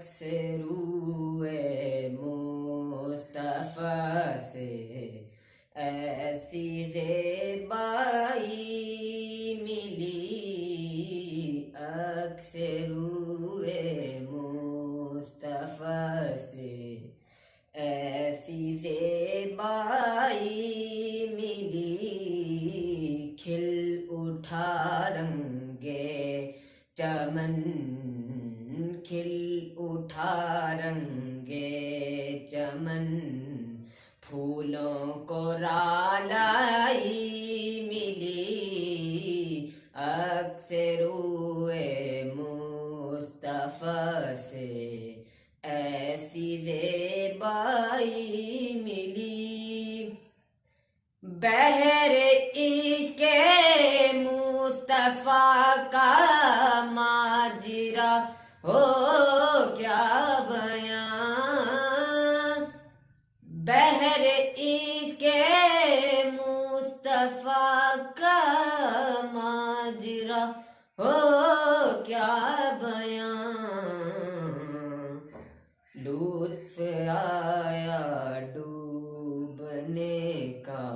अक्सरूए मुस्तफ़ा से ऐसी ज़ेबाई मिली, अक्सरूए मुस्तफ़ा से ऐसी ज़ेबाई मिली, खिल उठा रंगे चमन, खिल उठा रंगे चमन, फूलों को रालाई मिली, अक्सरूए मुस्तफ़ा से ऐसी ज़ेबाई मिली। बहर इश्क़े मुस्तफ़ा का माजरा हो क्या बयां, बहर इश्क़े मुस्तफ़ा का माजरा हो क्या बयां, लुत्फ़ आया डूबने का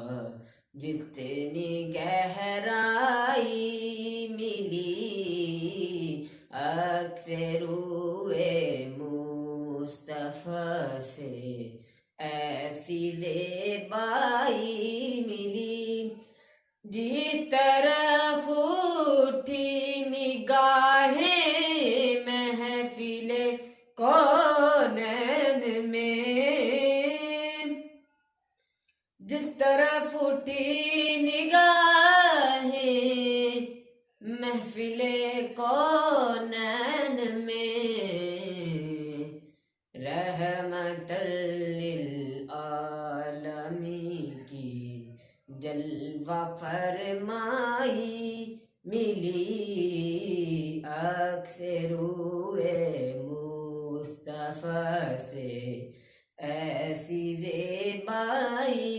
जितनी गहराई मिली, अक्सरूए मुस्तफ़ा से ऐसी ज़ेबाई मिली। जिस तरफ उठी निगाहें महफ़िले कौनैन में, जिस तरफ उठी निगाहें महफ़िले कौनैन में, रहमतल लिल आलमीन की जलवा फरमाई मिली, अक्सरूए मुस्तफ़ा से ऐसी ज़ेबाई